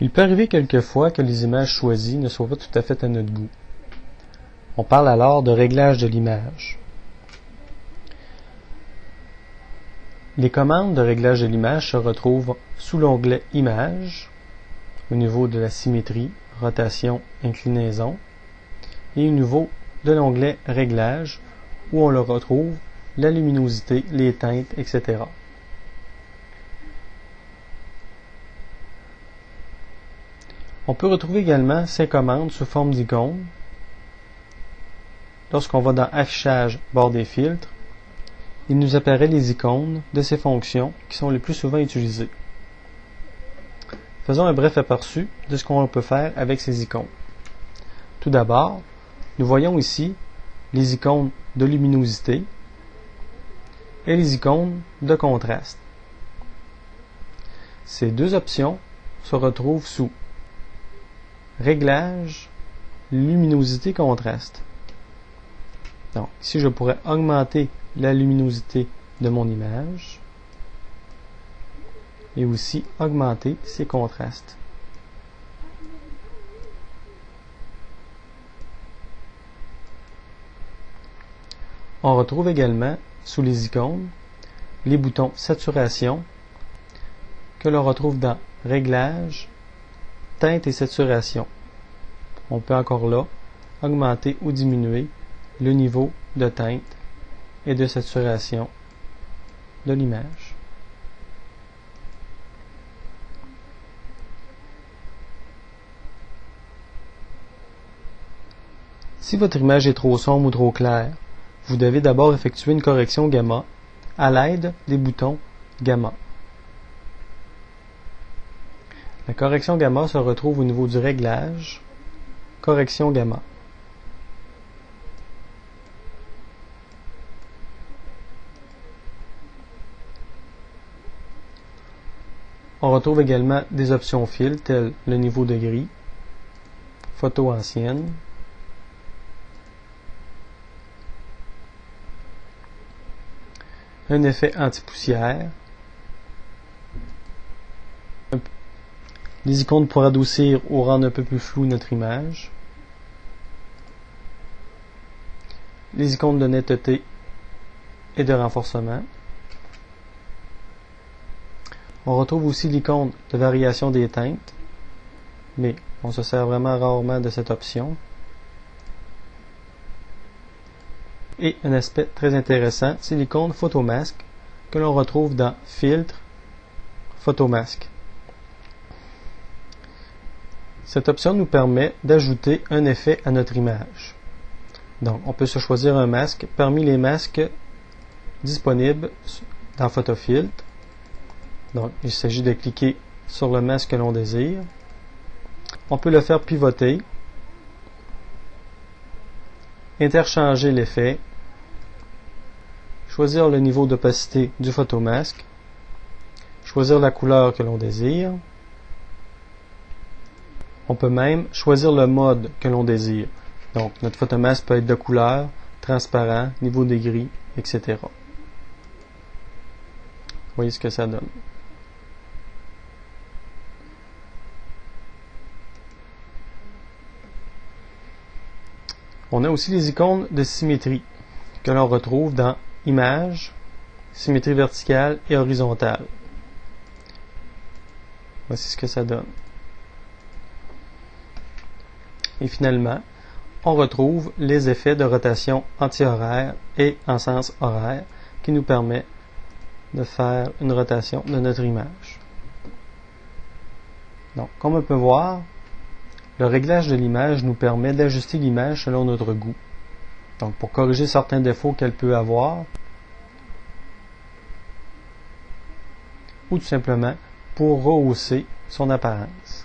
Il peut arriver quelquefois que les images choisies ne soient pas tout à fait à notre goût. On parle alors de réglage de l'image. Les commandes de réglage de l'image se retrouvent sous l'onglet Images, au niveau de la symétrie, rotation, inclinaison, et au niveau de l'onglet Réglages, où on le retrouve la luminosité, les teintes, etc. On peut retrouver également ces commandes sous forme d'icônes. Lorsqu'on va dans Affichage, bord des filtres, il nous apparaît les icônes de ces fonctions qui sont les plus souvent utilisées. Faisons un bref aperçu de ce qu'on peut faire avec ces icônes. Tout d'abord, nous voyons ici les icônes de luminosité et les icônes de contraste. Ces deux options se retrouvent sous Réglage, luminosité, contraste. Donc, ici, je pourrais augmenter la luminosité de mon image et aussi augmenter ses contrastes. On retrouve également sous les icônes les boutons saturation que l'on retrouve dans Réglages, teinte et saturation. On peut encore là augmenter ou diminuer le niveau de teinte et de saturation de l'image. Si votre image est trop sombre ou trop claire, vous devez d'abord effectuer une correction gamma à l'aide des boutons gamma. La correction gamma se retrouve au niveau du réglage, correction gamma. On retrouve également des options fil telles le niveau de gris, photo ancienne, un effet anti-poussière, les icônes pour adoucir ou rendre un peu plus flou notre image, les icônes de netteté et de renforcement. On retrouve aussi l'icône de variation des teintes, mais on se sert vraiment rarement de cette option. Et un aspect très intéressant, c'est l'icône photomasque que l'on retrouve dans Filtre, Photomasque. Cette option nous permet d'ajouter un effet à notre image. Donc, on peut se choisir un masque parmi les masques disponibles dans Photofiltre. Donc, il s'agit de cliquer sur le masque que l'on désire. On peut le faire pivoter, interchanger l'effet, choisir le niveau d'opacité du photomasque, choisir la couleur que l'on désire. On peut même choisir le mode que l'on désire. Donc, notre photomasque peut être de couleur, transparent, niveau de gris, etc. Vous voyez ce que ça donne. On a aussi les icônes de symétrie que l'on retrouve dans Images, symétrie verticale et horizontale. Voici ce que ça donne. Et finalement, on retrouve les effets de rotation anti-horaire et en sens horaire qui nous permet de faire une rotation de notre image. Donc, comme on peut voir, le réglage de l'image nous permet d'ajuster l'image selon notre goût. Donc, pour corriger certains défauts qu'elle peut avoir, ou tout simplement pour rehausser son apparence.